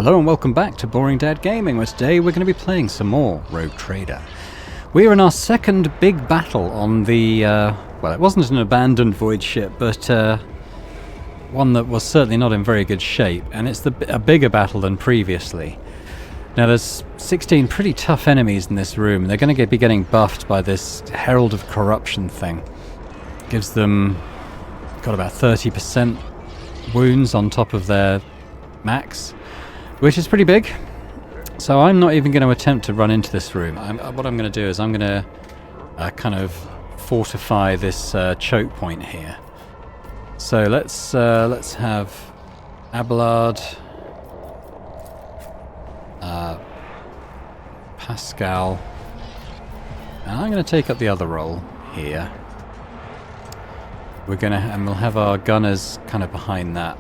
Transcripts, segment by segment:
Hello and welcome back to Boring Dad Gaming, where today we're going to be playing some more Rogue Trader. We are in our second big battle on the, well, it wasn't an abandoned void ship, but one that was certainly not in very good shape, and it's a bigger battle than previously. Now there's 16 pretty tough enemies in this room. They're going to be getting buffed by this Herald of Corruption thing. Gives them, got about 30% wounds on top of their max, which is pretty big. So I'm not even going to attempt to run into this room. What I'm going to do is I'm going to kind of fortify this choke point here. So let's have Abelard, Pascal, and I'm going to take up the other role here. We'll have our gunners kind of behind that.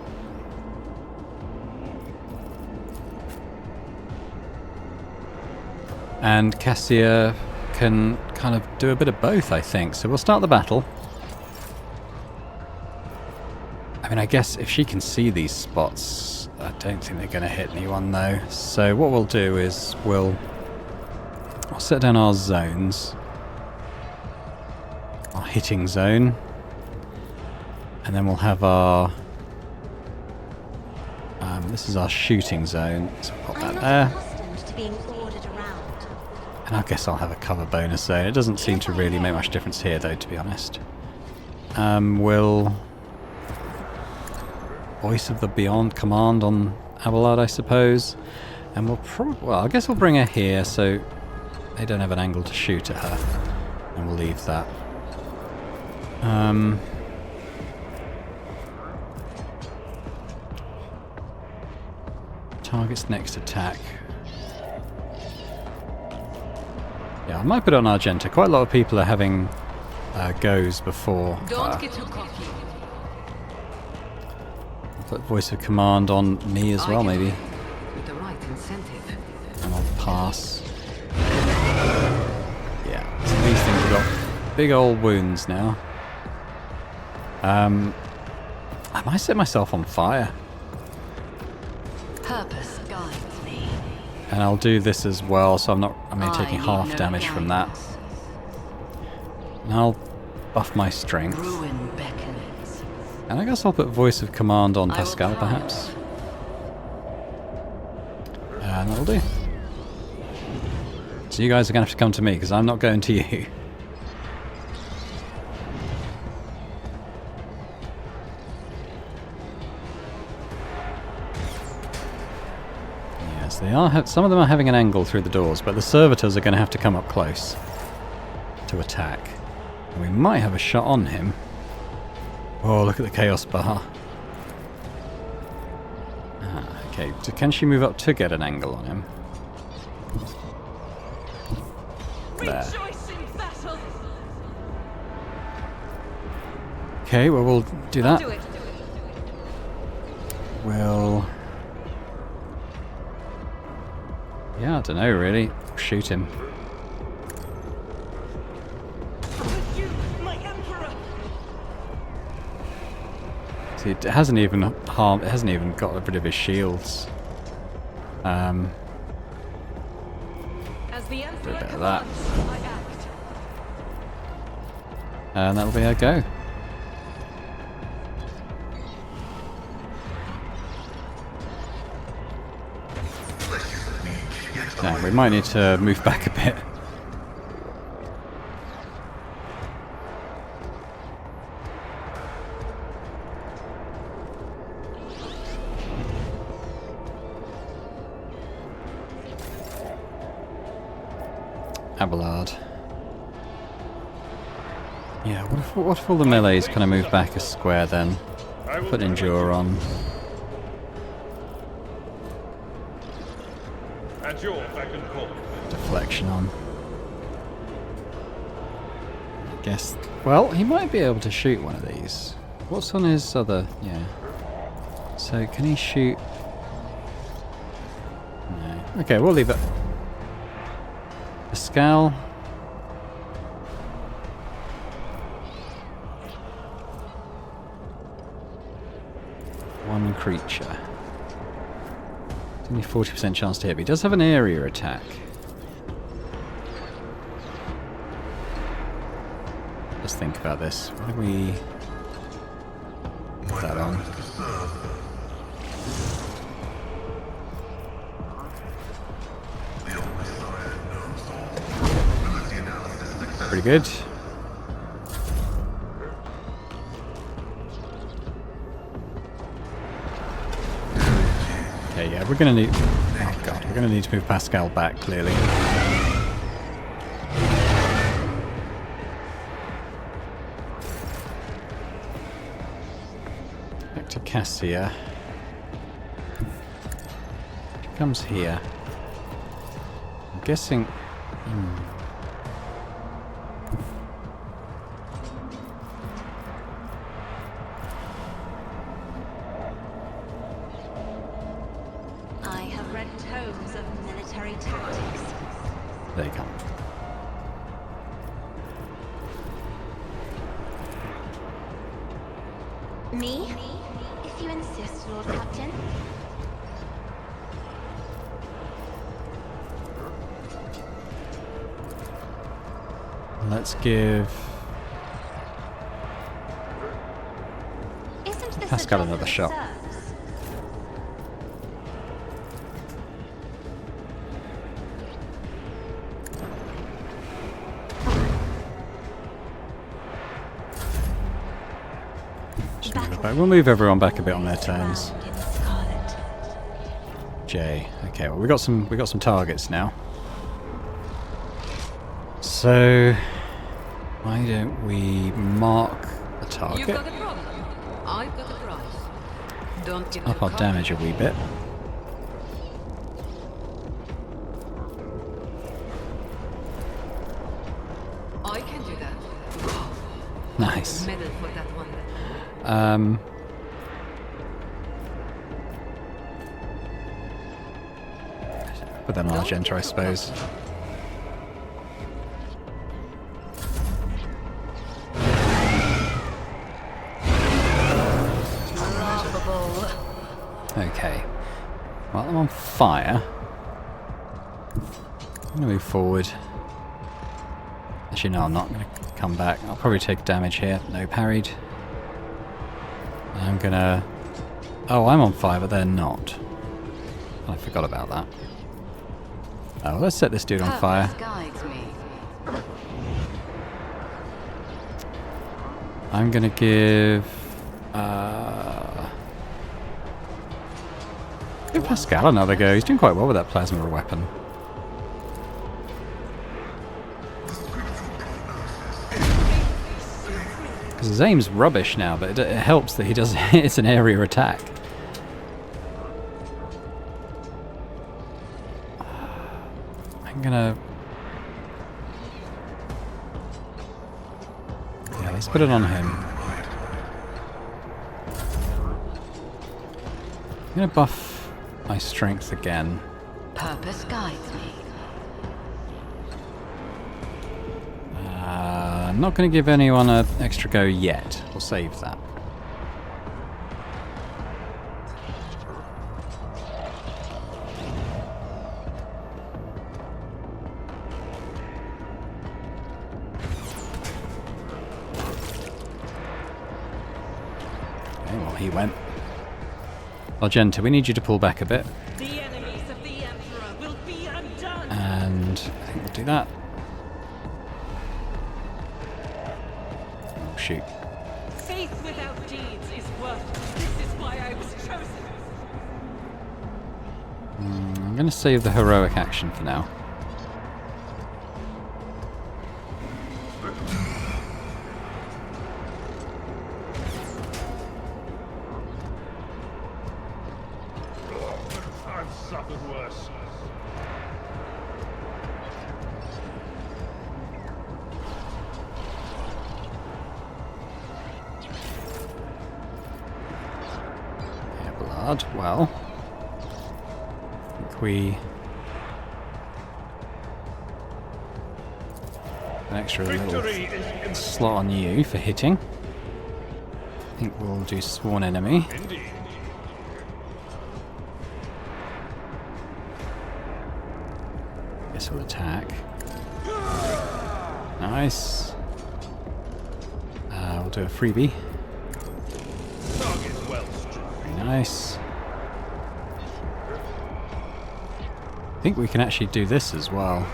And Cassia can kind of do a bit of both, I think. So we'll start the battle. I mean, I guess if she can see these spots, I don't think they're going to hit anyone, though. So what we'll do is we'll set down our zones. Our hitting zone. And then we'll have our... this is our shooting zone. So we'll pop that there. And I guess I'll have a cover bonus zone. It doesn't seem to really make much difference here, though, to be honest. We'll... Voice of the Beyond command on Abelard, I suppose. And we'll probably... Well, I guess we'll bring her here, so they don't have an angle to shoot at her. And we'll leave that. Target's next attack. Yeah, I might put it on Argenta. Quite a lot of people are having goes before. Don't get too cocky. I'll put voice of command on me as well, maybe. With the right incentive. And I'll pass. Yeah, so these things have got big old wounds now. I might set myself on fire. Purpose guides me. And I'll do this as well, so I'm only taking half damage from that. And I'll buff my strength. Ruin beckons. And I guess I'll put voice of command on Pascal, perhaps. And that'll do. So you guys are going to have to come to me, because I'm not going to you. They are. Some of them are having an angle through the doors, but the servitors are going to have to come up close to attack. And we might have a shot on him. Oh, look at the chaos bar. Okay, so can she move up to get an angle on him? There. Okay, well, we'll do that. We'll... Yeah, I don't know, really. Shoot him. See, it hasn't even harmed. It hasn't even got rid of his shields. Do a bit of that, and that'll be our go. No, we might need to move back a bit. Abelard. Yeah, what if all the melees kind of move back a square then? Put Endure on. Deflection on. I guess. Well, he might be able to shoot one of these. What's on his other? Yeah. So can he shoot? No. Okay, we'll leave it. Pascal. One creature. Only 40% chance to hit, but he does have an area attack. Let's think about this. Why don't we put that on? Pretty good. Okay, yeah, we're gonna need... Oh god, we're gonna need to move Pascal back, clearly. Back to Cassia. She comes here. I'm guessing... I have read tomes of military tactics. There you go. Me? If you insist, Lord Captain. Let's give Isn't this Pascal a job another that shot. serves? Just move it back. We'll move everyone back a bit on their turns. In scarlet. J. Okay, well we got some targets now. So why don't we mark a You've target? got a problem. I've got a prize. Don't get Up our damage a wee bit. I can do that. Nice. Medal for that one. Put them on Argenta, I suppose. Okay. Well, I'm on fire. I'm going to move forward. Actually, no, I'm not going to come back. I'll probably take damage here. No parried. I'm going to... Oh, I'm on fire, but they're not. I forgot about that. Oh, let's set this dude on fire. Purpose guides me. I'm going to give... Give Pascal another go. He's doing quite well with that plasma weapon. Because his aim's rubbish now, but it helps that he does. It's an area attack. I'm gonna. Yeah, let's put it on him. I'm gonna buff my strength again. Purpose guides me. I'm not going to give anyone an extra go yet. We'll save that. Okay, well, he went. Argenta, we need you to pull back a bit. The enemies of the Emperor will be undone. And I think we'll do that. Oh, shoot. Faith without deeds is worthless. This is why I was chosen. I'm going to save the heroic action for now. I've suffered worse. Yeah, blood. Well, I think we... An extra little Victory is in the slot on you for hitting. I think we'll do Sworn Enemy. indeed. this will attack. Nice. We'll do a freebie. Very nice. I think we can actually do this as well.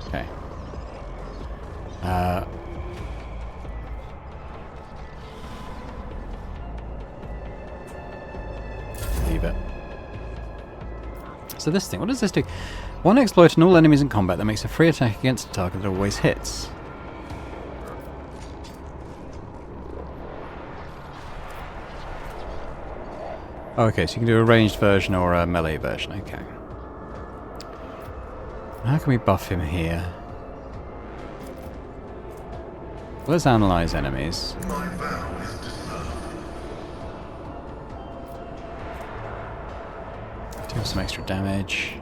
Okay. Leave it. So this thing, what does this do? One exploit on all enemies in combat that makes a free attack against a target that always hits. Oh, okay, so you can do a ranged version or a melee version, okay. How can we buff him here? Let's analyze enemies. Do some extra damage.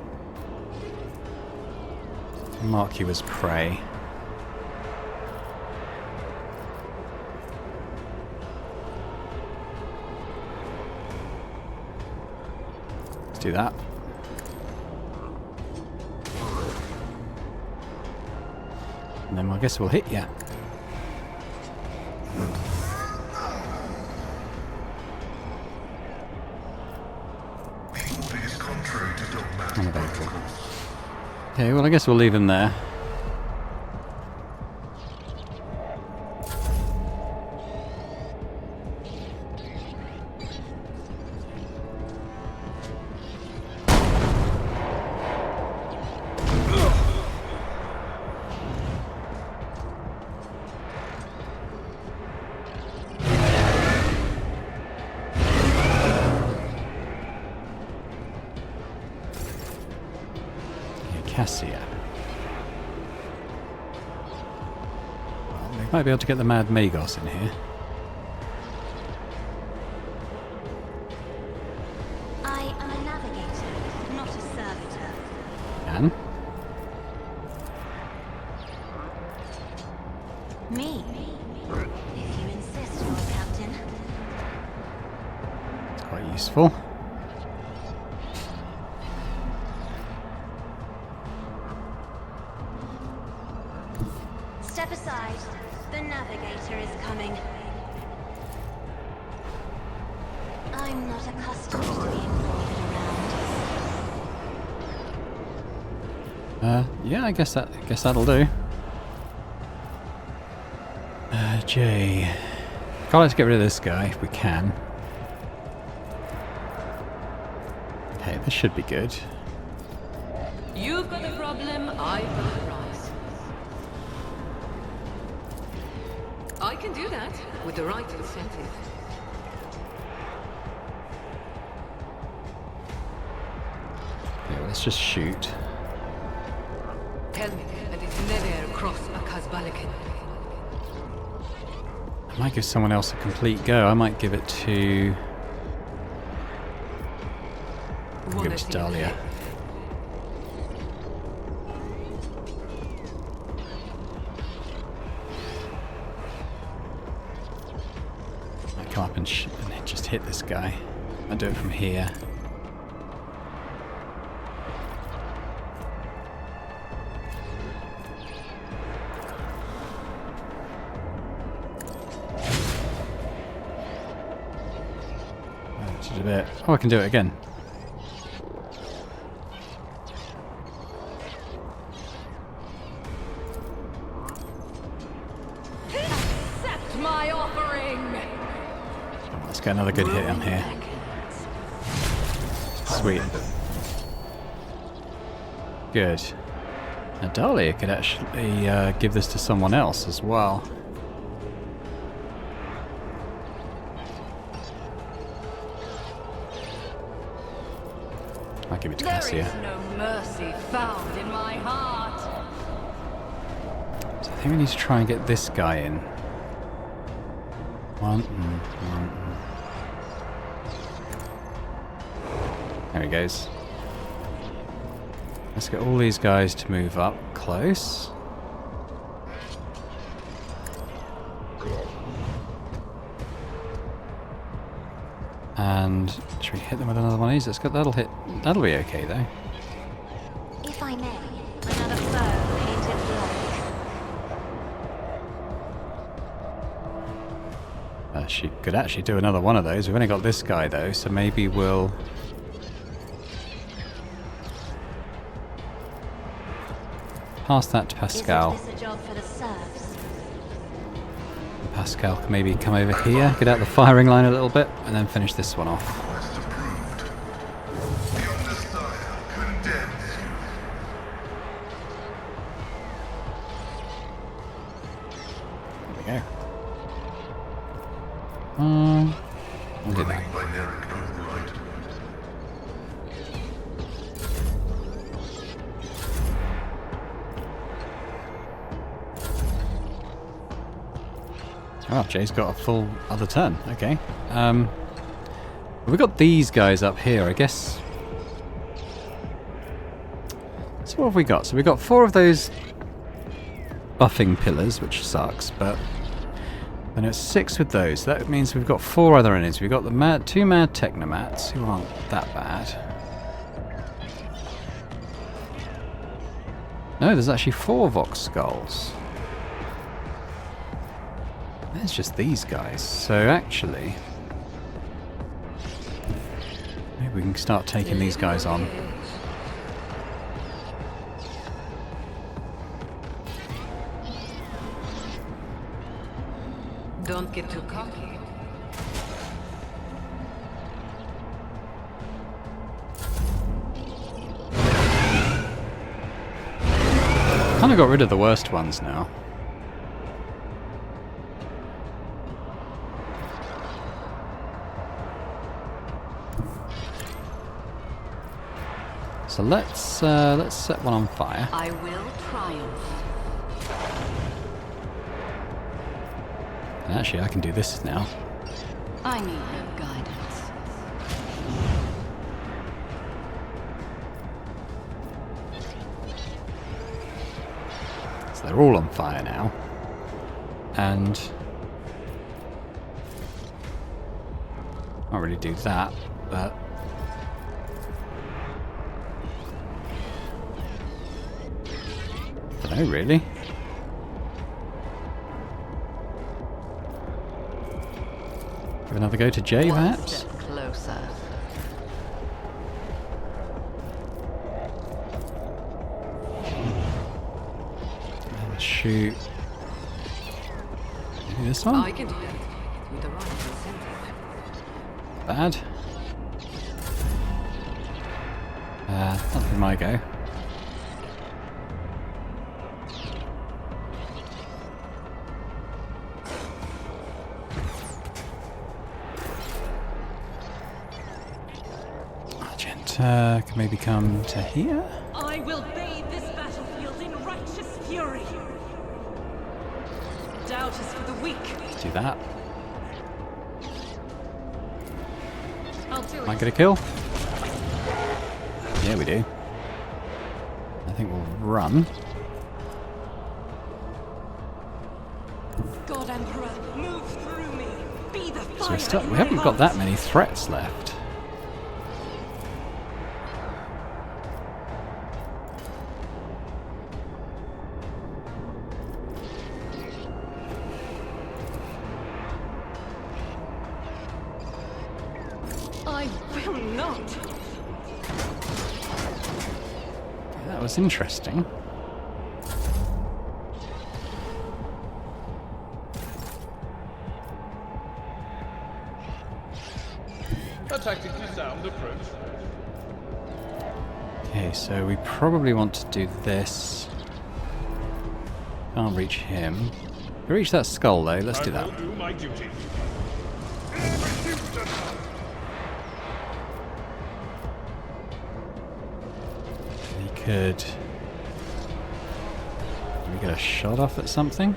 Mark you as prey. Let's do that. And then I guess we'll hit you. Unavailable. Okay, well I guess we'll leave him there. Cassia. Well, we might be able to get the Mad Magos in here. I am a navigator, not a servitor. Can? Me? If you insist, Lord Captain. It's quite useful. Step aside. The navigator is coming. I'm not accustomed to being followed around. Yeah, I guess that'll do. J. Let's get rid of this guy if we can. Okay, this should be good. You've got a problem, I've got a prize. I can do that with the right incentive. Yeah, let's just shoot. Tell me that it's never across a Kazbalikin. I might give someone else a complete go. I might give it to... I'll give it to Dahlia. I come up and just hit this guy. I'll do it from here. Just a bit. Oh, I can do it again. Accept my offering! Let's get another good hit on here. Sweet. Good. Now Dahlia could actually give this to someone else as well. I'll give it to Cassia. There is no mercy found in my heart. So I think we need to try and get this guy in. One. There he goes. Let's get all these guys to move up close. And should we hit them with another one of these? That'll hit. That'll be okay though. If I may, another foe painted black. She could actually do another one of those. We've only got this guy though, so maybe we'll pass that to Pascal. Isn't this a job for the serfs? Pascal can maybe come over here, get out the firing line a little bit, and then finish this one off. Quest approved. The Omnissiah condemns you. There we go. We'll do that. Running binaric override. Oh, Jay's got a full other turn. Okay. We've got these guys up here, I guess. So what have we got? So we've got 4 of those buffing pillars, which sucks, but then it's 6 with those. So that means we've got 4 other enemies. We've got the 2 mad technomats, who aren't that bad. No, there's actually 4 Vox Skulls. There's just these guys. So actually, maybe we can start taking these guys on. Don't get too cocky. Kind of got rid of the worst ones now. So let's set one on fire. I will triumph. And actually, I can do this now. I need no guidance. So they're all on fire now. And can't really do that, but I don't know really. Give another go to Jay, One perhaps. step closer. And shoot. Maybe this one. I can do that with the right incentive. Bad. That'll be my go. Can maybe come to here. I will bathe this battlefield in righteous fury. Doubt is for the weak. Let's do that. I'll do Might it. get a kill. Yeah, we do. I think we'll run. God Emperor, move through me. Be the So fire. we haven't got that many threats left. I will not. That was interesting. A tactically sound approach. Okay, so we probably want to do this. Can't reach him. We reach that skull though, let's do I that. will do my duty. He could... Can we get a shot off at something?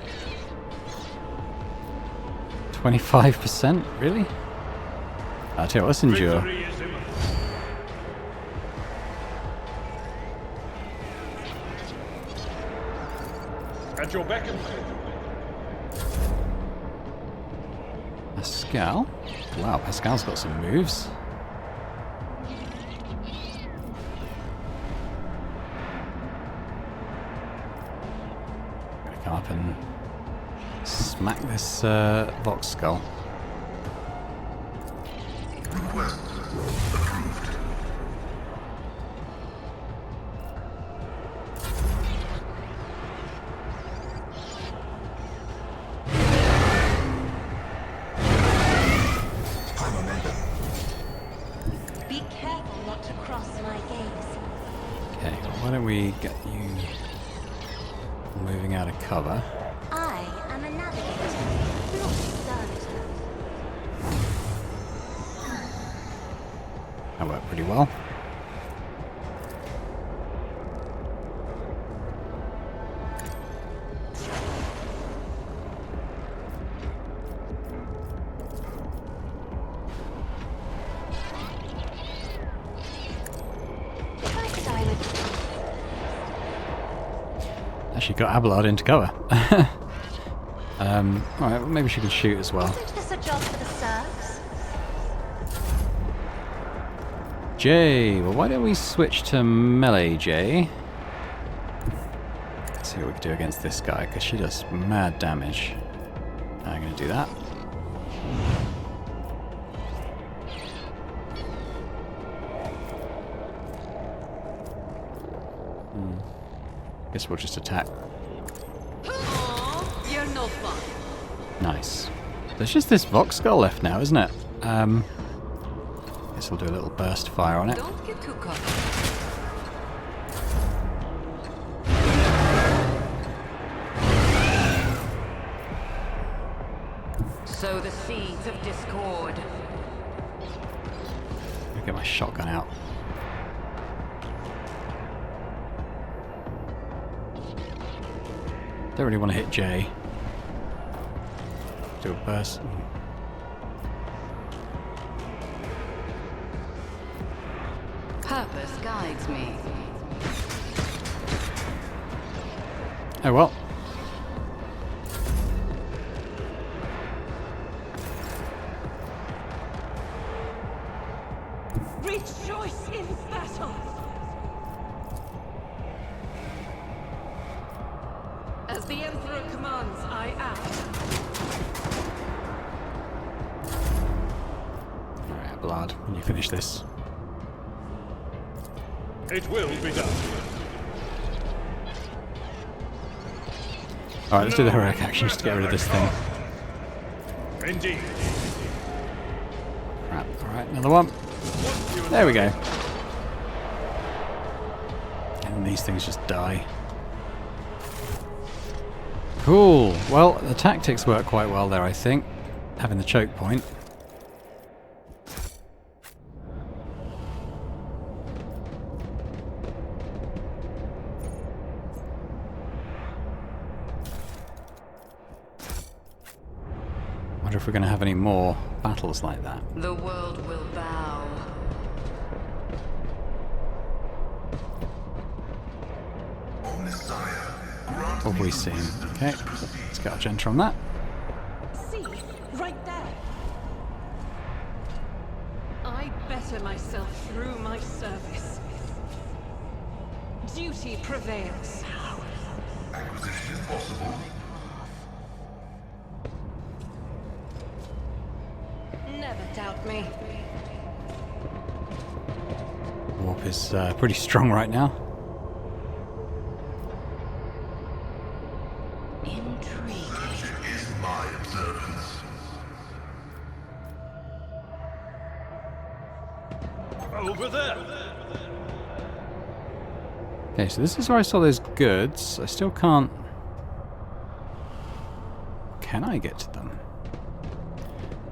25%? Really? I'll tell you what, let's endure. Victory is imminent. At your beck and call. Pascal? Wow, Pascal's got some moves. Gonna come up and smack this Vox Skull. Request approved. High momentum. Be careful not to cross my gaze. Okay, well, why don't we get you moving out of cover? I am a navigator, not a servitor. That worked pretty well. If I could, I would. Actually got Abelard into cover. Alright, well, maybe she can shoot as well. Isn't this a job for the serfs? Jay, well why don't we switch to melee Jay? Let's see what we can do against this guy, because she does mad damage. I'm going to do that. Guess we'll just attack. Aw, you're no fun. Nice. There's just this Vox Skull left now, isn't it? Guess we'll do a little burst fire on it. Don't get too cocky. Sow the seeds of discord. I'll get my shotgun out. Don't really want to hit Jay. Do a burst. Purpose guides me. Oh well. Rejoice in battle! As the Emperor commands, I act. Alright, blood, when you finish this. It will be done. Alright, let's do the heroic action just to get rid of this thing. Indeed. Crap. Alright, another one. There we go. And these things just die. Cool. Well, the tactics work quite well there, I think. Having the choke point. Wonder if we're going to have any more battles like that. The world will bow. What have we seen? Okay, let's get our Genta on that. See, right there. I better myself through my service. Duty prevails. Acquisition is possible. Never doubt me. Warp is pretty strong right now. It is my observance. Over there. Okay, so this is where I saw those goods. I still can't... Can I get to them?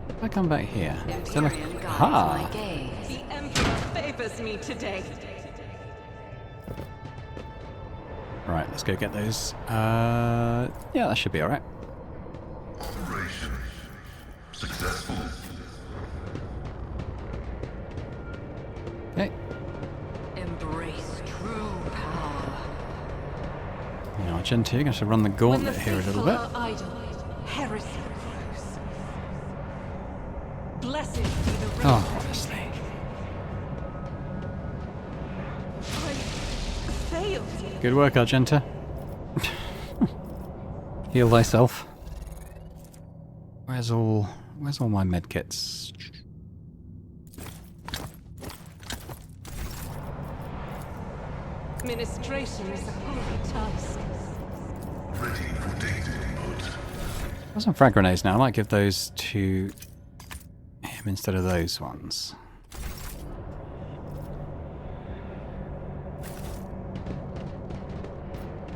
If I come back here... Is there like... Empyrean guides Aha! my gaze. The Emperor favors me today. Right, let's go get those. Yeah, that should be alright. Operation successful. Okay. Embrace true power. Now, Argentina, going to have to run the When the gauntlet here a little faithful bit. are idle, heresy grows. Blessed be the rain. Oh, honestly. I failed. Good work, Argenta. Heal thyself. Where's all my medkits? Administration is a holy task. Ready for data input. Got some frag grenades now. I might give those to him instead of those ones.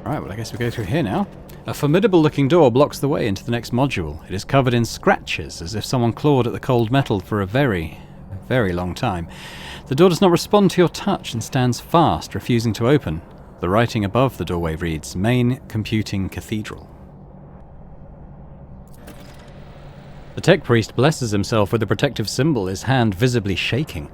Right, well I guess we go through here now. A formidable looking door blocks the way into the next module. It is covered in scratches, as if someone clawed at the cold metal for a very, very long time. The door does not respond to your touch and stands fast, refusing to open. The writing above the doorway reads, Main Computing Cathedral. The tech priest blesses himself with a protective symbol, his hand visibly shaking.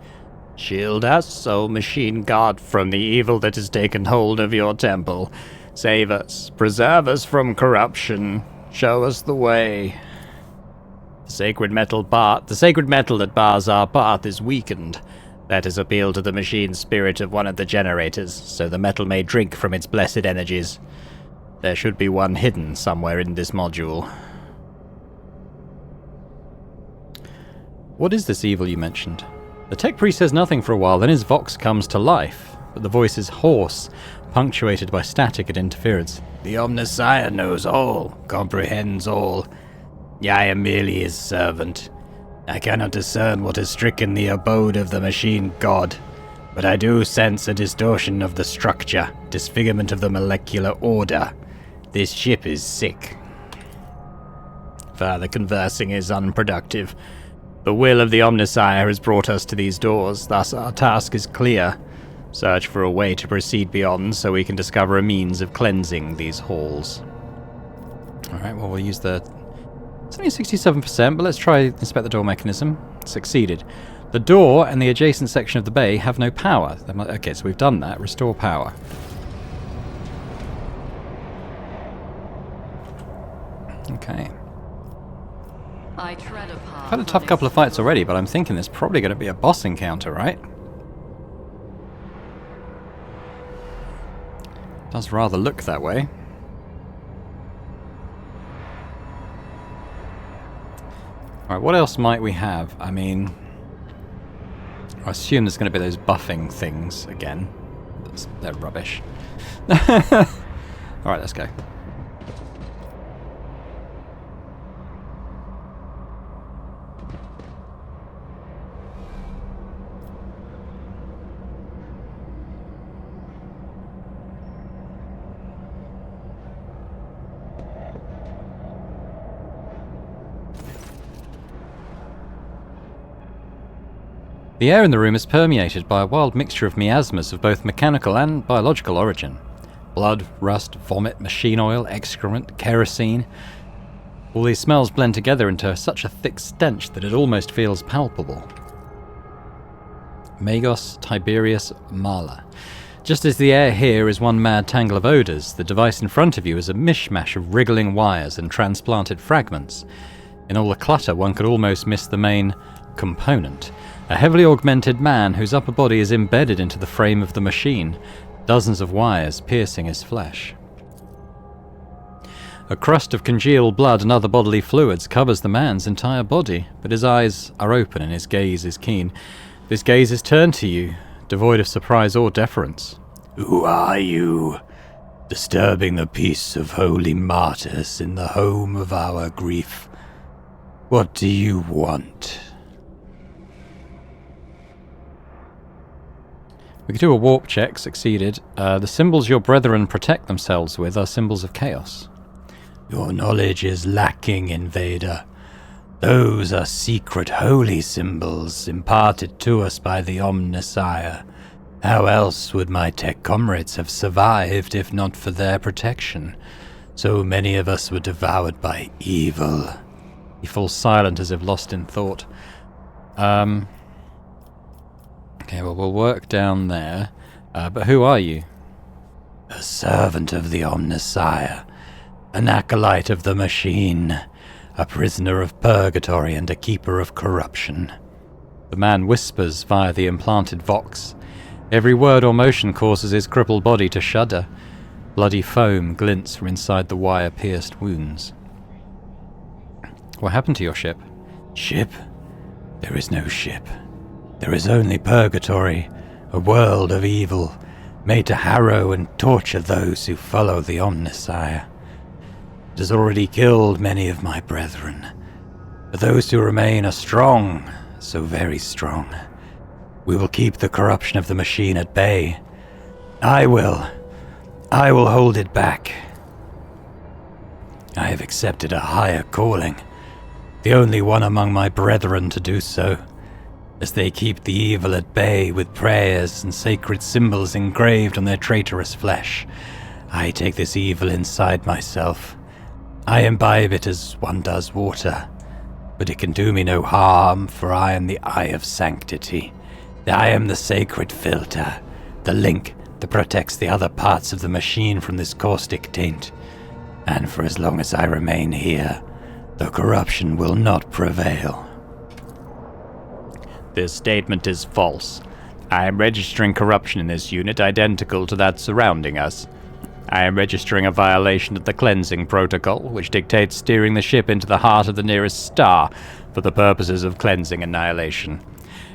Shield us, O machine god, from the evil that has taken hold of your temple. Save us, preserve us from corruption, show us the way. The sacred metal that bars our path is weakened. Let us appeal to the machine spirit of one of the generators, so the metal may drink from its blessed energies. There should be one hidden somewhere in this module. What is this evil you mentioned? The tech priest says nothing for a while, then his vox comes to life, but the voice is hoarse, punctuated by static and interference. The Omnissiah knows all, comprehends all. I am merely his servant. I cannot discern what has stricken the abode of the machine god, but I do sense a distortion of the structure, disfigurement of the molecular order. This ship is sick. Further conversing is unproductive. The will of the Omnissiah has brought us to these doors, thus our task is clear. Search for a way to proceed beyond so we can discover a means of cleansing these halls. Alright, well we'll use the... It's only 67%, but let's try inspect the door mechanism. Succeeded. The door and the adjacent section of the bay have no power. Okay, so we've done that. Restore power. Okay. I tread a path. I've had a tough couple of fights already, but I'm thinking there's probably going to be a boss encounter, right? Does rather look that way. Alright, what else might we have? I mean, I assume there's going to be those buffing things again. They're rubbish. Alright, let's go. The air in the room is permeated by a wild mixture of miasmas of both mechanical and biological origin. Blood, rust, vomit, machine oil, excrement, kerosene. All these smells blend together into such a thick stench that it almost feels palpable. Magos Tiberius Mala. Just as the air here is one mad tangle of odours, the device in front of you is a mishmash of wriggling wires and transplanted fragments. In all the clutter, one could almost miss the main component. A heavily augmented man whose upper body is embedded into the frame of the machine, dozens of wires piercing his flesh. A crust of congealed blood and other bodily fluids covers the man's entire body, but his eyes are open and his gaze is keen. This gaze is turned to you, devoid of surprise or deference. Who are you? Disturbing the peace of holy martyrs in the home of our grief. What do you want? We could do a warp check, succeeded. The symbols your brethren protect themselves with are symbols of chaos. Your knowledge is lacking, Invader. Those are secret holy symbols imparted to us by the Omnissiah. How else would my tech comrades have survived if not for their protection? So many of us were devoured by evil. He falls silent as if lost in thought. Okay, well, we'll work down there. But who are you? A servant of the Omnissiah. An acolyte of the machine. a prisoner of purgatory and a keeper of corruption. The man whispers via the implanted vox. Every word or motion causes his crippled body to shudder. Bloody foam glints from inside the wire-pierced wounds. What happened to your ship? Ship? There is no ship. There is only purgatory, a world of evil, made to harrow and torture those who follow the Omnissiah. It has already killed many of my brethren, but those who remain are strong, so very strong. We will keep the corruption of the machine at bay. I will hold it back. I have accepted a higher calling, the only one among my brethren to do so, as they keep the evil at bay with prayers and sacred symbols engraved on their traitorous flesh. I take this evil inside myself. I imbibe it as one does water, but it can do me no harm, for I am the Eye of Sanctity. I am the sacred filter, the link that protects the other parts of the machine from this caustic taint. And for as long as I remain here, the corruption will not prevail. This statement is false. I am registering corruption in this unit identical to that surrounding us. I am registering a violation of the cleansing protocol, which dictates steering the ship into the heart of the nearest star for the purposes of cleansing annihilation.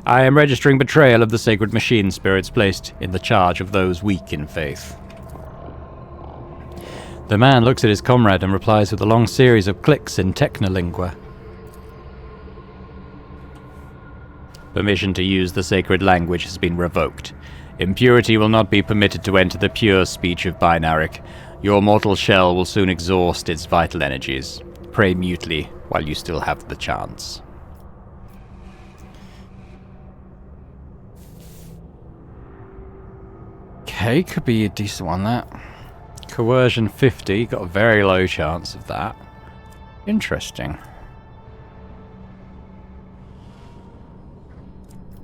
I am registering betrayal of the sacred machine spirits placed in the charge of those weak in faith. The man looks at his comrade and replies with a long series of clicks in Technolingua. Permission to use the sacred language has been revoked. Impurity will not be permitted to enter the pure speech of Binaric. Your mortal shell will soon exhaust its vital energies. Pray mutely while you still have the chance. Okay, could be a decent one, that. Coercion 50, got a very low chance of that. Interesting.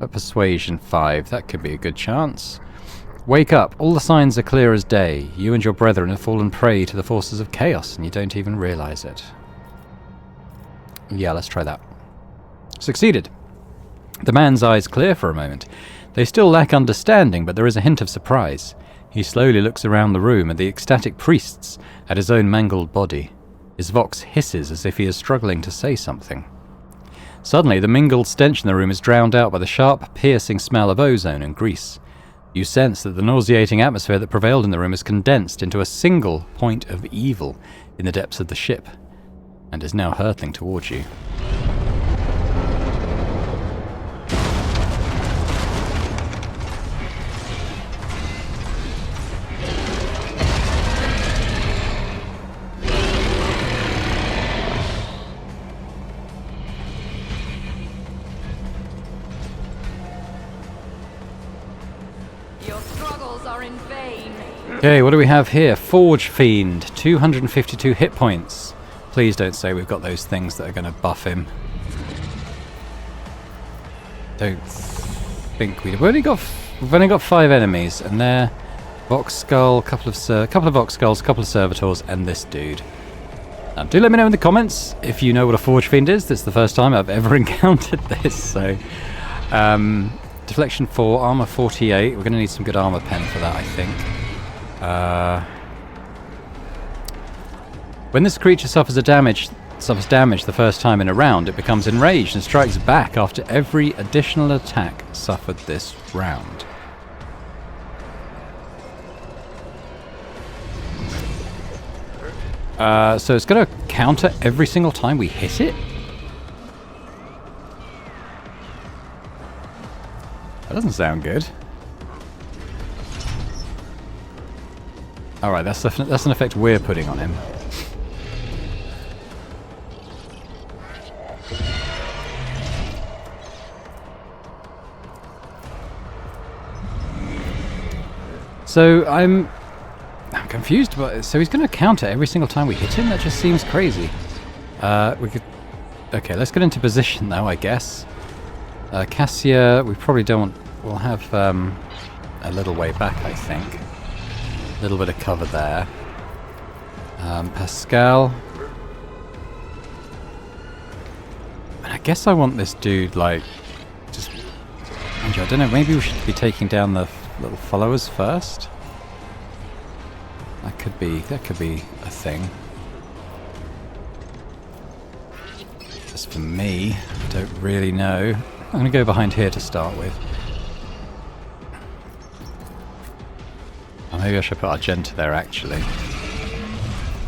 A Persuasion 5, that could be a good chance. Wake up, all the signs are clear as day. You and your brethren have fallen prey to the forces of chaos, and you don't even realize it. Yeah, let's try that. Succeeded. The man's eyes clear for a moment. They still lack understanding, but there is a hint of surprise. He slowly looks around the room at the ecstatic priests, at his own mangled body. His vox hisses as if he is struggling to say something. Suddenly, the mingled stench in the room is drowned out by the sharp, piercing smell of ozone and grease. You sense that the nauseating atmosphere that prevailed in the room is condensed into a single point of evil in the depths of the ship, and is now hurtling towards you. Your struggles are in vain. Okay, what do we have here? Forge Fiend, 252 hit points. Please don't say we've got those things that are going to buff him. Don't think we've only got 5 enemies, and they're Vox Skull, couple of Vox Skulls, couple of Servitors, and this dude. Do let me know in the comments if you know what a Forge Fiend is. This is the first time I've ever encountered this, so... Deflection 4, Armor 48. We're going to need some good armor pen for that, I think. When this creature suffers damage the first time in a round, it becomes enraged and strikes back after every additional attack suffered this round. So it's going to counter every single time we hit it? That doesn't sound good. Alright, that's an effect we're putting on him. So I'm confused about it. So he's going to counter every single time we hit him? That just seems crazy. Okay, let's get into position though, I guess. Cassia, we probably don't... We'll have a little way back, I think. A little bit of cover there. Pascal. guess I want this dude, like, just... I don't know, maybe we should be taking down the little followers first? That could be a thing. As for me, I don't really know. I'm going to go behind here to start with. Or maybe I should put Argenta there, actually.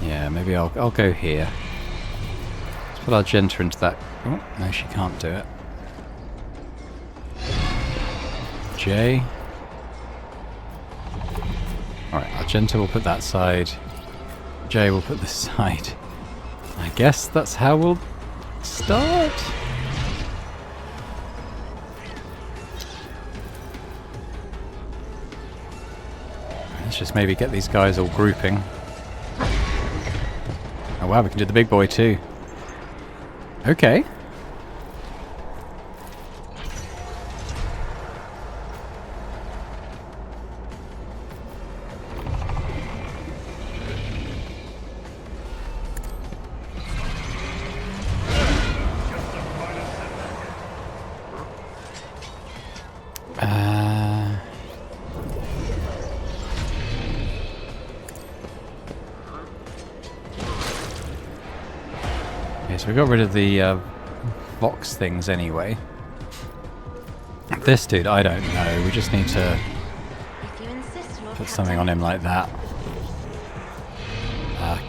Yeah, maybe I'll go here. Let's put Argenta into that... Oh, no, she can't do it. J. Alright, Argenta will put that side. J will put this side. I guess that's how we'll start. Let's just maybe get these guys all grouping. Oh wow, we can do the big boy too. Okay. So we got rid of the Vox things anyway. This dude, I don't know. We just need to put something on him like that.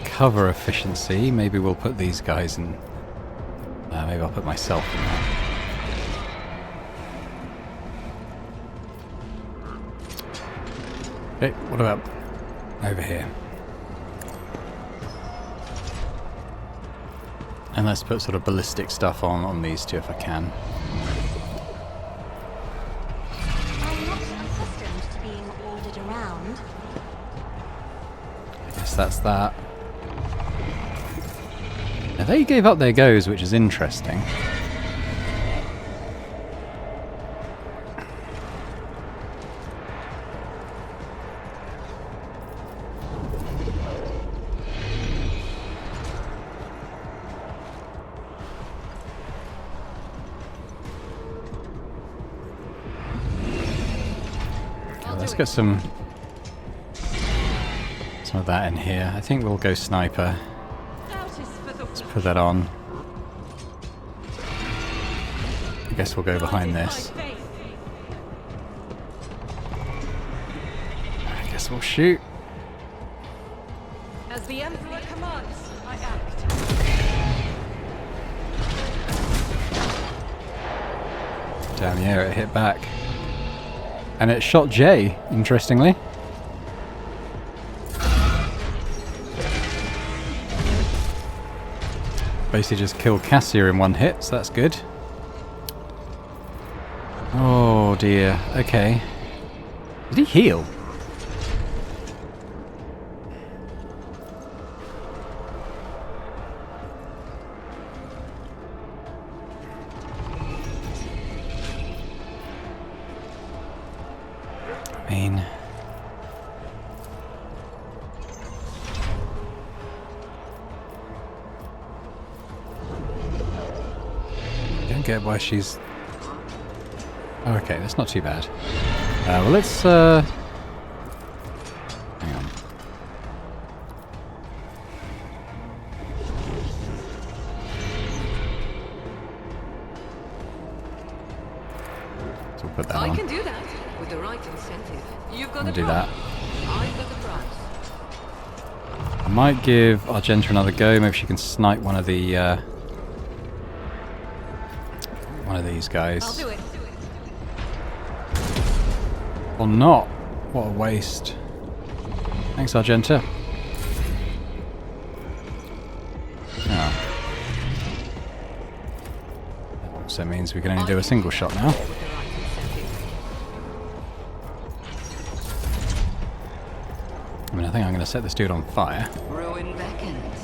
Cover efficiency. Maybe we'll put these guys in. Maybe I'll put myself in that. Okay, what about over here? And let's put sort of ballistic stuff on these two if I can. I'm not accustomed to being ordered around. I guess that's that. Now they gave up their goes, which is interesting. Let's get some of that in here. I think we'll go sniper. Let's put that on. I guess we'll go behind this. I guess we'll shoot. As the Emperor commands, I act. Down the air, it hit back. And it shot Jay, interestingly. Basically just killed Cassia in one hit, so that's good. Oh dear, okay. Did he heal? Get why she's... Oh, okay, that's not too bad. Well, let's... Hang on. So we'll put that on. I can do that with the right incentive. You've got We'll the do price. that. I've got the price. I might give Argenta another go. Maybe she can snipe one of the... one of these guys. I'll do it. Or not. What a waste. Thanks, Argenta. Ah. That also means we can only do a single shot now. With the right incentive. I mean, I think I'm going to set this dude on fire. Ruin beckons.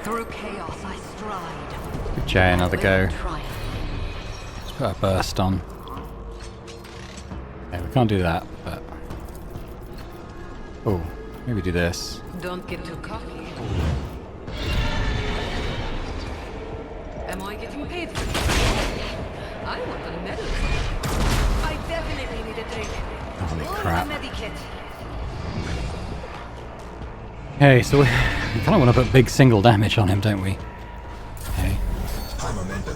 Through chaos I stride. Give Jay another go. With triumph. Let's put a burst on. Okay, we can't do that, but... Oh, maybe do this. Don't get too cocky. Am I getting paid for this? I want a medal. I definitely need a drink. Holy Or crap. a medikit. Okay, so we kind of want to put big single damage on him, don't we? Okay. High momentum.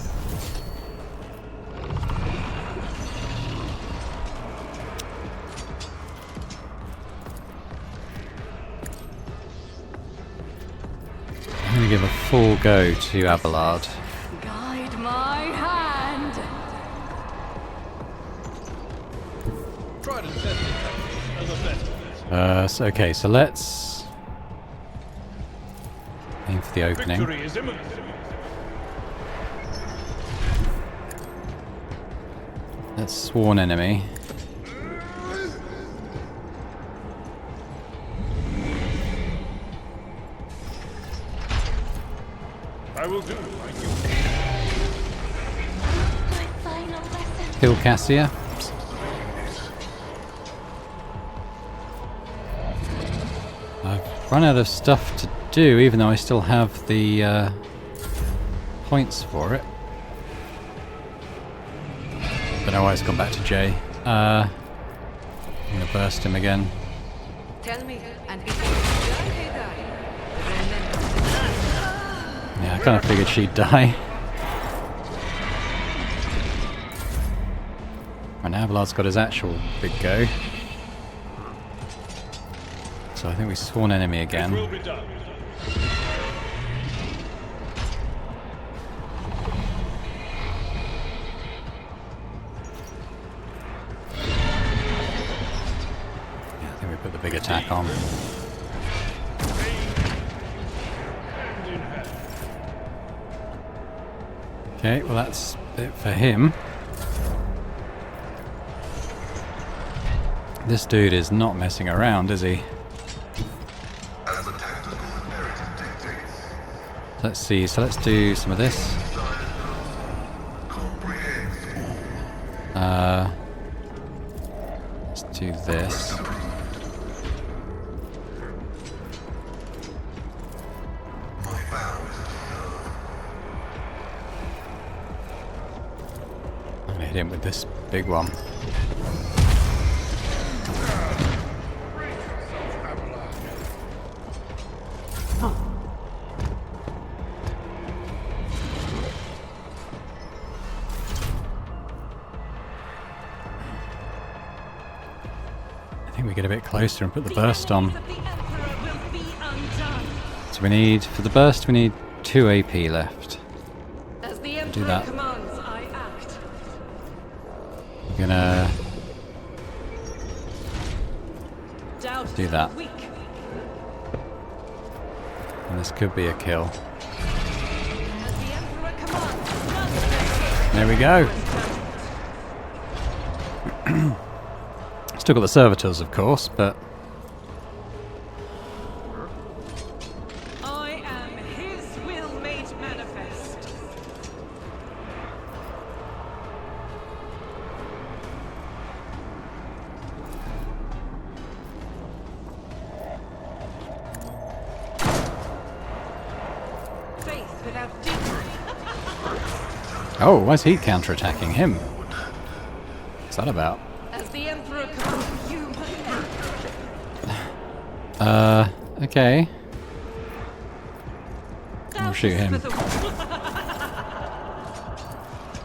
I'm going to give a full go to Abelard. Guide my hand. Tried and tested as a best. Okay, so let's aim for the opening. Victory is imminent. Let's sworn enemy. I will do my duty. My final lesson. Kill Cassia. I've run out of stuff to do, even though I still have the points for it. Don't know why it's gone back to Jay. I'm gonna burst him again. Tell me, and before you die, remember. Yeah, I kind of figured she'd die. And Abelard's got his actual big go. So I think we sworn enemy It again. will be done. Yeah, I think we put the big attack on. Okay, well that's it for him. This dude is not messing around, is he? As the tactical imperative dictates. Let's see, so let's do some of this. Comprehend. Let's do this. My vow is I'm gonna hit him with this big one. I think we get a bit closer and put the burst on. The Emperor will be undone. So we need, for the burst, we need 2 AP left. As the Emperor Do that. commands, I act. We're gonna Doubt do that. weak. And this could be a kill. As the Emperor commands, none There we go. Still got the servitors, of course, but I am his will made manifest. Faith without deed. oh, why's he counter-attacking him? What's that about? As the Emperor commands, you must act. Okay. Thou We'll shoot him. with a-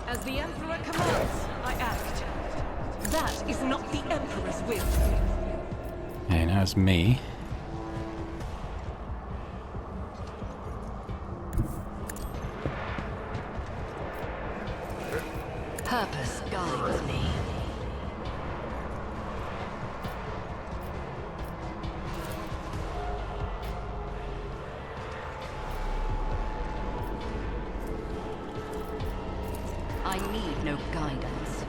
As the Emperor commands, I act. That is not the Emperor's will. Okay, now it's me. Purpose guides me. I need no guidance.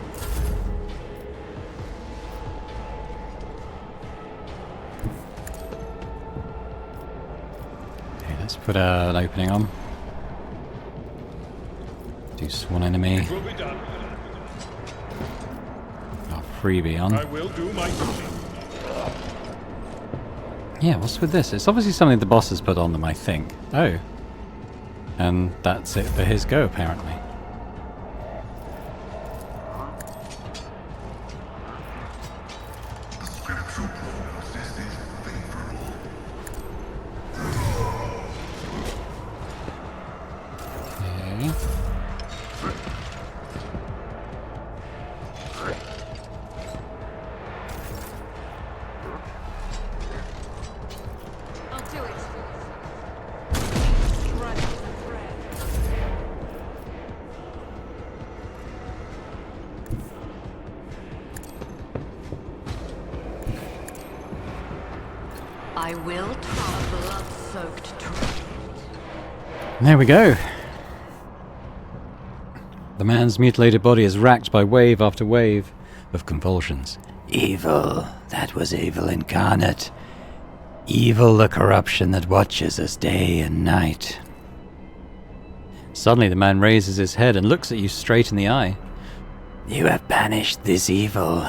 Okay, Let's put an opening on. Do sworn enemy. Will be done. Our freebie on. I will do my duty. Yeah, what's with this? It's obviously something the boss has put on them, I think. Oh. And that's it for his go, apparently. The scriptural prognosis is favorable. Okay. I'll do it. Right, prayer. I will tar a blood-soaked trail. There we go. The man's mutilated body is racked by wave after wave of convulsions. Evil, that was evil incarnate. Evil, the corruption that watches us day and night. Suddenly the man raises his head and looks at you straight in the eye. You have banished this evil.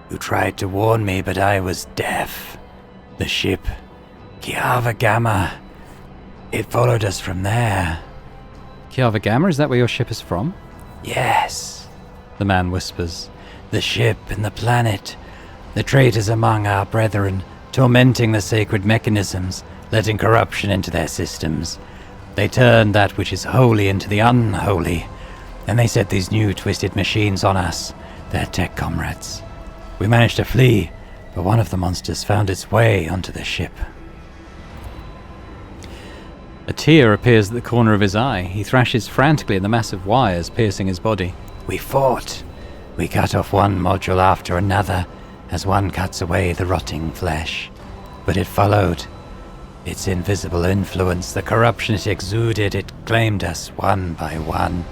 You tried to warn me, but I was deaf. The ship, Kiava Gamma, it followed us from there. Kiava Gamma, is that where your ship is from? Yes, the man whispers. The ship and the planet, the traitors among our brethren, tormenting the sacred mechanisms, letting corruption into their systems. They turned that which is holy into the unholy, and they set these new twisted machines on us, their tech comrades. We managed to flee, but one of the monsters found its way onto the ship. A tear appears at the corner of his eye. He thrashes frantically at the massive wires piercing his body. We fought. We cut off one module after another, as one cuts away the rotting flesh. But it followed. Its invisible influence, the corruption it exuded, it claimed us one by one.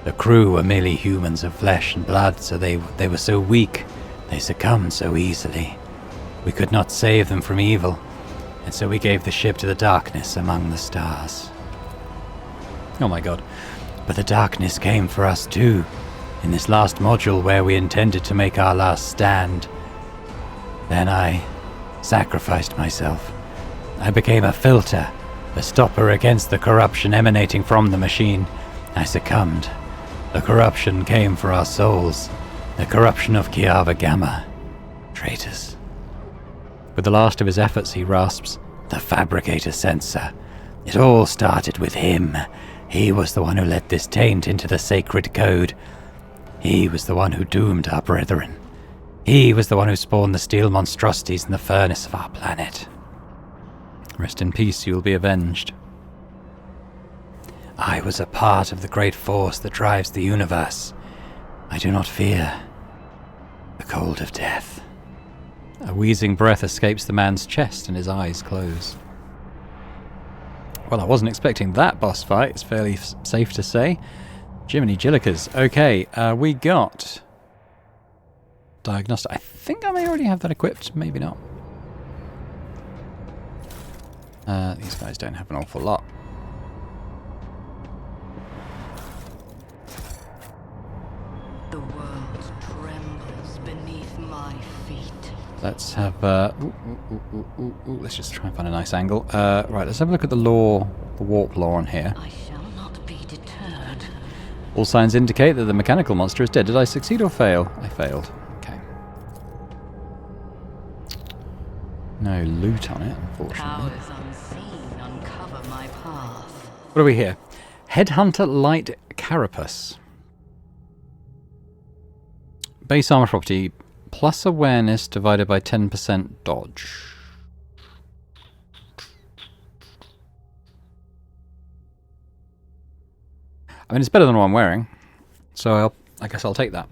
The crew were merely humans of flesh and blood, so they were so weak, they succumbed so easily. We could not save them from evil, and so we gave the ship to the darkness among the stars. Oh my god. But the darkness came for us too, in this last module where we intended to make our last stand. Then I sacrificed myself. I became a filter, a stopper against the corruption emanating from the machine. I succumbed. The corruption came for our souls. The corruption of Kiava Gamma. Traitors. With the last of his efforts, he rasps, the fabricator sensor. It all started with him. He was the one who let this taint into the sacred code. He was the one who doomed our brethren. He was the one who spawned the steel monstrosities in the furnace of our planet. Rest in peace, you will be avenged. I was a part of the great force that drives the universe. I do not fear the cold of death. A wheezing breath escapes the man's chest and his eyes close. Well, I wasn't expecting that boss fight, it's fairly safe to say. Jiminy Jillikers. Okay, we got Diagnostic. I think I may already have that equipped, maybe not. These guys don't have an awful lot. The world trembles beneath my feet. Let's have... let's just try and find a nice angle. Right, let's have a look at the lore, the warp lore on here. I shall not be deterred. All signs indicate that the mechanical monster is dead. Did I succeed or fail? I failed. Okay. No loot on it, unfortunately. Powers unseen uncover my path. What are we here? Headhunter Light Carapace. Base armor property, plus awareness divided by 10% dodge. I mean, it's better than what I'm wearing, so I guess I'll take that.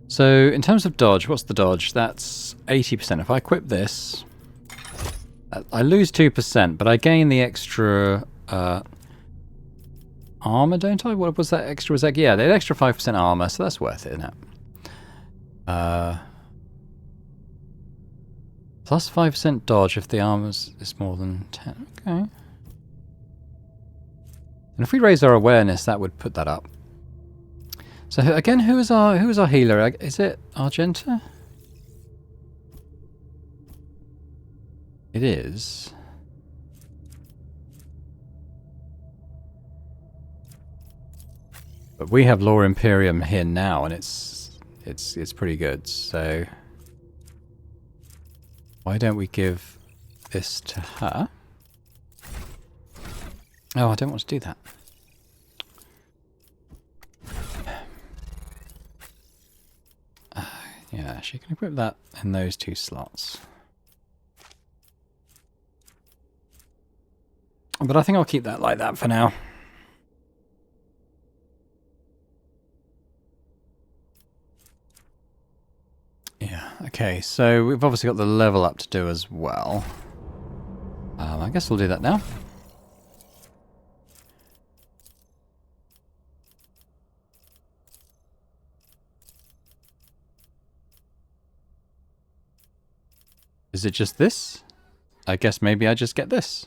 So, in terms of dodge, what's the dodge? That's 80%. If I equip this, I lose 2%, but I gain the extra armor, don't I? What was that extra? Was that, yeah, the extra 5% armor, so that's worth it, isn't it? Plus 5% dodge if the armor is more than 10. Okay. And if we raise our awareness, that would put that up. So again, who is our healer? Is it Argenta? It is. But we have Law Imperium here now, and it's pretty good. So why don't we give this to her? Oh, I don't want to do that. Yeah, she can equip that in those 2 slots. But I think I'll keep that like that for now. Yeah, okay, so we've obviously got the level up to do as well. I guess we'll do that now. Is it just this? I guess maybe I just get this.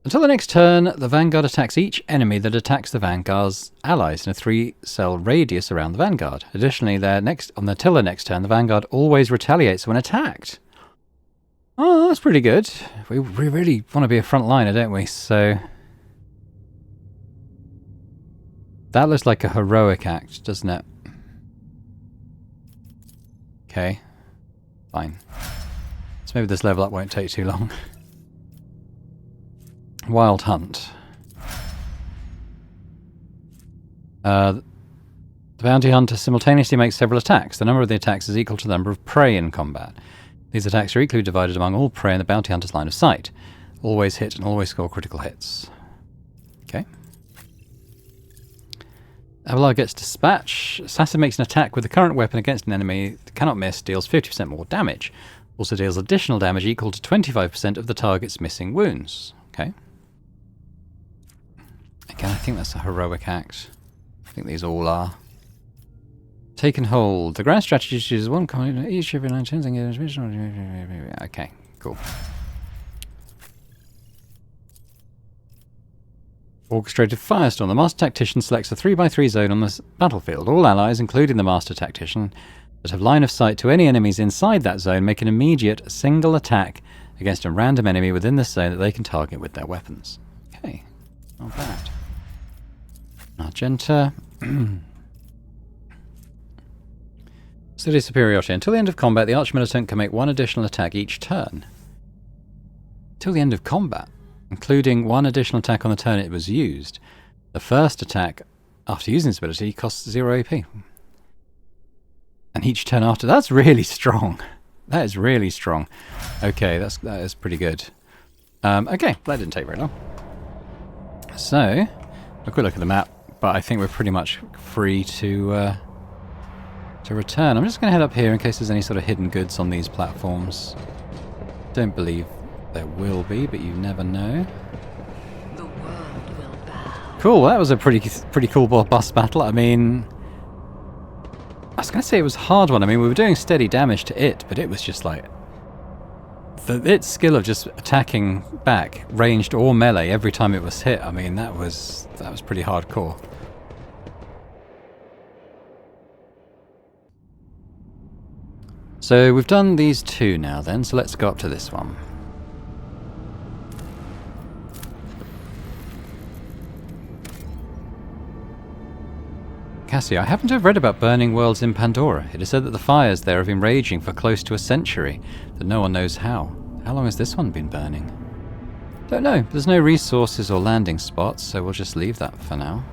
Until the next turn, the Vanguard attacks each enemy that attacks the Vanguard's allies in a 3-cell radius around the Vanguard. Additionally, until the next turn, the Vanguard always retaliates when attacked. Oh, that's pretty good. We really want to be a frontliner, don't we? So that looks like a heroic act, doesn't it? Okay, fine. So maybe this level up won't take too long. Wild Hunt. The bounty hunter simultaneously makes several attacks. The number of the attacks is equal to the number of prey in combat. These attacks are equally divided among all prey in the bounty hunter's line of sight. Always hit and always score critical hits. Okay. Abelard gets dispatch. Assassin makes an attack with the current weapon against an enemy, cannot miss, deals 50% more damage. Also deals additional damage equal to 25% of the target's missing wounds. Okay. Again, I think that's a heroic act. I think these all are. Taken hold. The grand strategy chooses one coin each every 9 turns. Okay, cool. Orchestrated Firestorm. The Master Tactician selects a 3x3 zone on the battlefield. All allies, including the Master Tactician, that have line of sight to any enemies inside that zone make an immediate single attack against a random enemy within this zone that they can target with their weapons. Okay, not bad. Argenta. City superiority. Until the end of combat, the Archmilitant can make 1 additional attack each turn. Till the end of combat, including 1 additional attack on the turn it was used. The first attack after using this ability costs 0 AP. And each turn after. That's really strong. That is really strong. Okay, that is pretty good. Okay, that didn't take very long. So, a quick look at the map, but I think we're pretty much free to return. I'm just going to head up here in case there's any sort of hidden goods on these platforms. Don't believe there will be, but you never know. The world will bow. Cool, that was a pretty cool boss battle. I mean, I was going to say it was a hard one. I mean, we were doing steady damage to it, but it was just like its skill of just attacking back, ranged or melee, every time it was hit. I mean, that was pretty hardcore. So we've done these 2 now then, so let's go up to this one. Cassie, I happen to have read about burning worlds in Pandora. It is said that the fires there have been raging for close to a century, but no one knows how. How long has this one been burning? Don't know. There's no resources or landing spots, so we'll just leave that for now.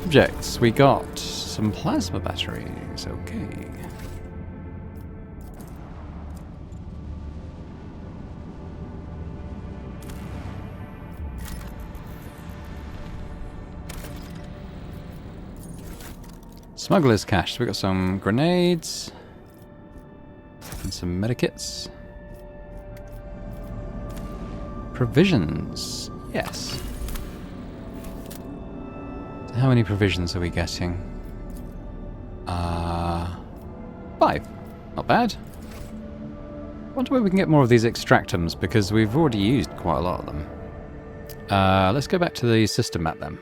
Objects. We got some plasma batteries. Okay. Smuggler's cache. So we got some grenades and some medikits. Provisions. Yes. So how many provisions are we getting? 5. Not bad. Wonder where we can get more of these extractums, because we've already used quite a lot of them. Let's go back to the system map then.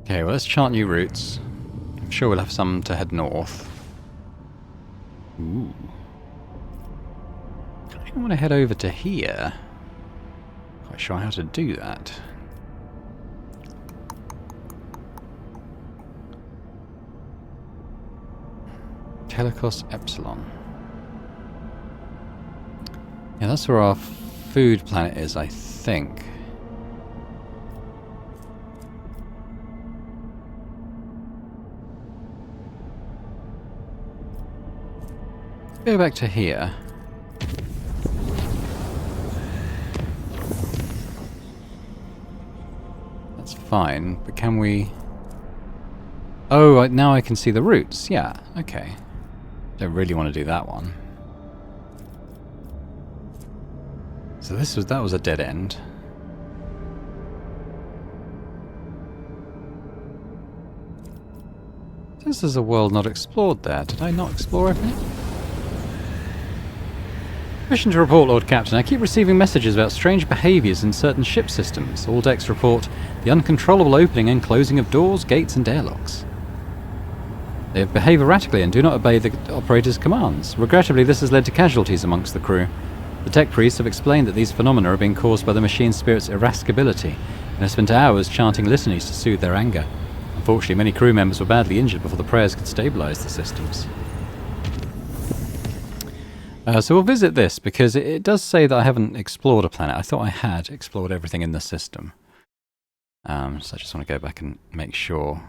Okay, well let's chart new routes. I'm sure we'll have some to head north. Ooh. I think I want to head over to here. Quite sure how to do that. Telecos Epsilon. Yeah, that's where our food planet is, I think. Go back to here. That's fine, but can we... Oh, now I can see the routes. Yeah, okay. Don't really want to do that one. So that was a dead end. This is a world not explored there. Did I not explore everything? Mission to report, Lord Captain. I keep receiving messages about strange behaviours in certain ship systems. All decks report the uncontrollable opening and closing of doors, gates and airlocks. They behave erratically and do not obey the operator's commands. Regrettably, this has led to casualties amongst the crew. The tech priests have explained that these phenomena are being caused by the machine spirit's irascibility, and have spent hours chanting litanies to soothe their anger. Unfortunately, many crew members were badly injured before the prayers could stabilise the systems. So we'll visit this, because it does say that I haven't explored a planet. I thought I had explored everything in the system. So I just want to go back and make sure.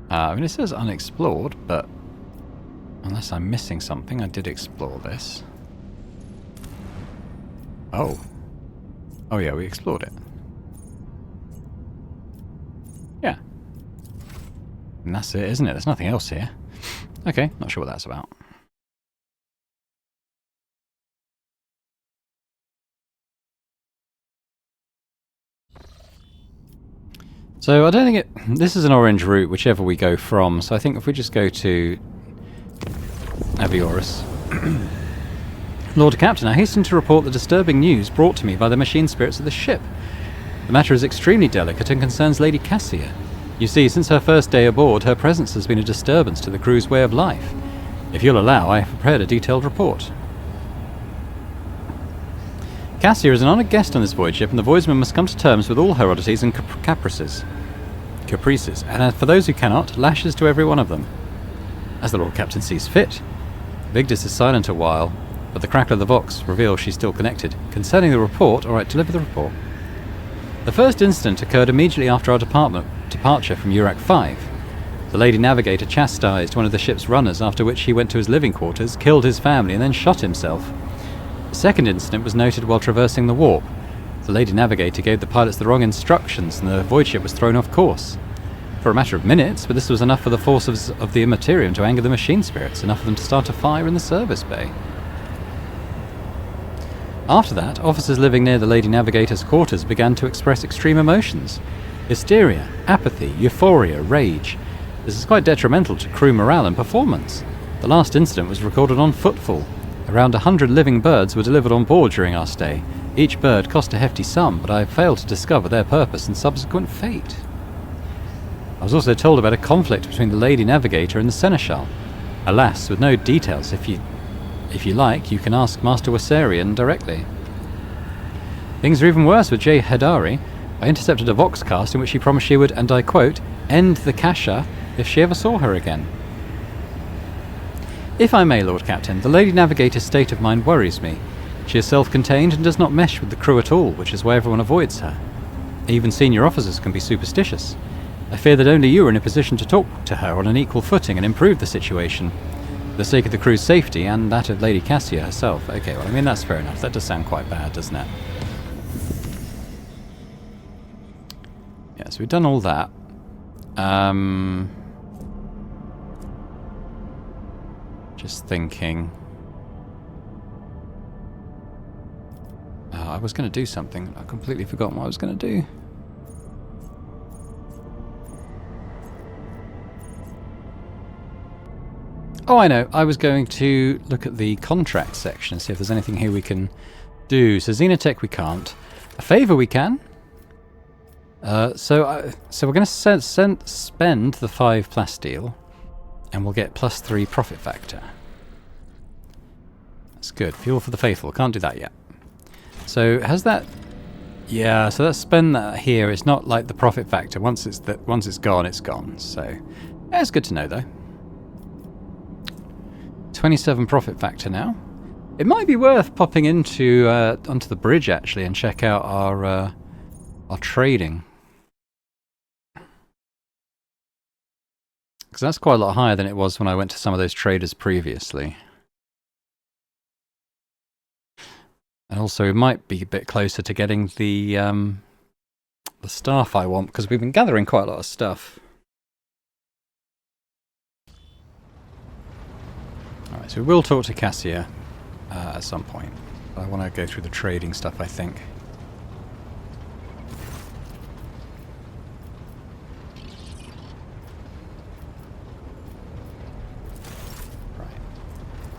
I mean, it says unexplored, but unless I'm missing something, I did explore this. Oh. Oh yeah, we explored it. Yeah. And that's it, isn't it? There's nothing else here. Okay, not sure what that's about. So I don't think this is an orange route, whichever we go from. So I think if we just go to Avioris. Lord Captain, I hasten to report the disturbing news brought to me by the machine spirits of the ship. The matter is extremely delicate and concerns Lady Cassia. You see, since her first day aboard, her presence has been a disturbance to the crew's way of life. If you'll allow, I have prepared a detailed report. Cassia is an honoured guest on this voyage ship, and the voyageman must come to terms with all her oddities and caprices, and for those who cannot, lashes to every one of them, as the Lord Captain sees fit. Vigdis is silent a while, but the crackle of the vox reveals she's still connected. Concerning the report, alright, deliver the report. The first incident occurred immediately after our departure from Urak 5. The Lady Navigator chastised one of the ship's runners, after which he went to his living quarters, killed his family, and then shot himself. The second incident was noted while traversing the warp. The Lady Navigator gave the pilots the wrong instructions, and the void ship was thrown off course. For a matter of minutes, but this was enough for the forces of the Immaterium to anger the machine spirits, enough for them to start a fire in the service bay. After that, officers living near the Lady Navigator's quarters began to express extreme emotions. Hysteria, apathy, euphoria, rage. This is quite detrimental to crew morale and performance. The last incident was recorded on footfall. Around 100 living birds were delivered on board during our stay. Each bird cost a hefty sum, but I have failed to discover their purpose and subsequent fate. I was also told about a conflict between the Lady Navigator and the Seneschal. Alas, with no details. If you like, you can ask Master Wassarian directly. Things are even worse with Jay Hedari. I intercepted a voxcast in which she promised she would, and I quote, end the Kasha if she ever saw her again. If I may, Lord Captain, the Lady Navigator's state of mind worries me. She is self-contained and does not mesh with the crew at all, which is why everyone avoids her. Even senior officers can be superstitious. I fear that only you are in a position to talk to her on an equal footing and improve the situation, for the sake of the crew's safety and that of Lady Cassia herself. Okay, well, I mean, that's fair enough. That does sound quite bad, doesn't it? Yeah, so we've done all that. Just thinking. I was going to do something. I've completely forgotten what I was going to do. Oh, I know. I was going to look at the contract section and see if there's anything here we can do. So Xenotech we can't. A favour we can. So we're going to spend the 5 plasteel, and we'll get +3 profit factor. That's good. Fuel for the faithful. Can't do that yet. So has that? Yeah. So let's spend that here. It's not like the profit factor. Once it's gone, it's gone. So that's good to know, though. 27 profit factor now. It might be worth popping into onto the bridge actually and check out our trading, because that's quite a lot higher than it was when I went to some of those traders previously. And also it might be a bit closer to getting the staff I want, because we've been gathering quite a lot of stuff. Alright, so we will talk to Cassia at some point. I want to go through the trading stuff, I think. Right.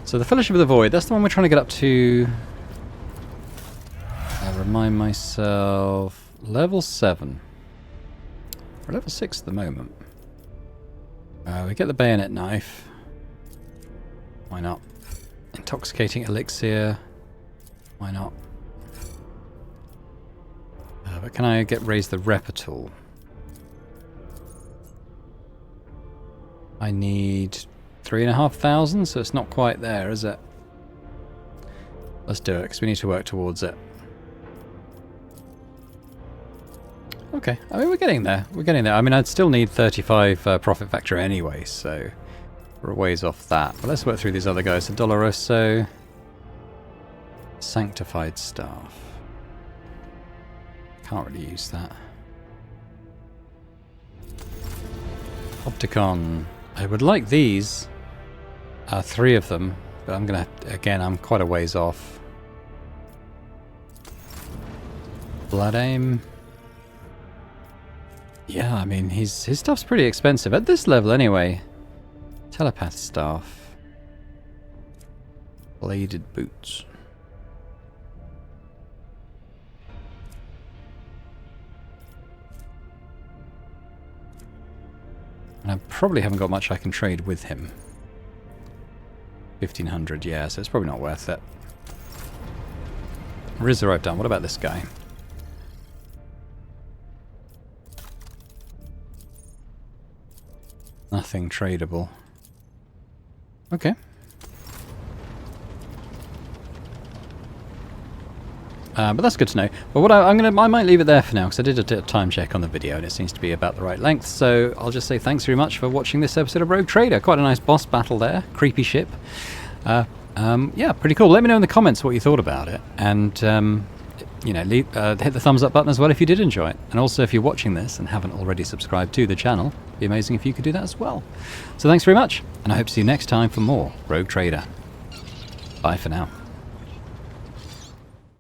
So the Fellowship of the Void, that's the one we're trying to get up to. I'll remind myself, level 7. We're level 6 at the moment. We get the bayonet knife. Why not? Intoxicating elixir. Why not? But can I raise the rep at all? I need 3,500, so it's not quite there, is it? Let's do it, because we need to work towards it. Okay, I mean, we're getting there. We're getting there. I mean, I'd still need 35 profit factor anyway, so we're a ways off that. But let's work through these other guys. So Doloroso, Sanctified Staff. Can't really use that. Opticon. I would like these. 3 of them, but I'm gonna, again, I'm quite a ways off. Blood Aim. Yeah, I mean, his stuff's pretty expensive at this level anyway. Telepath Staff. Bladed Boots. And I probably haven't got much I can trade with him. 1,500, yeah, so it's probably not worth it. Rizzer I've done. What about this guy? Nothing tradable. Okay. But that's good to know. But what I might leave it there for now, because I did a time check on the video and it seems to be about the right length. So I'll just say thanks very much for watching this episode of Rogue Trader. Quite a nice boss battle there. Creepy ship. Yeah, pretty cool. Let me know in the comments what you thought about it, and you know, hit the thumbs up button as well if you did enjoy it. And also, if you're watching this and haven't already subscribed to the channel, it'd be amazing if you could do that as well. So thanks very much, and I hope to see you next time for more Rogue Trader. Bye for now.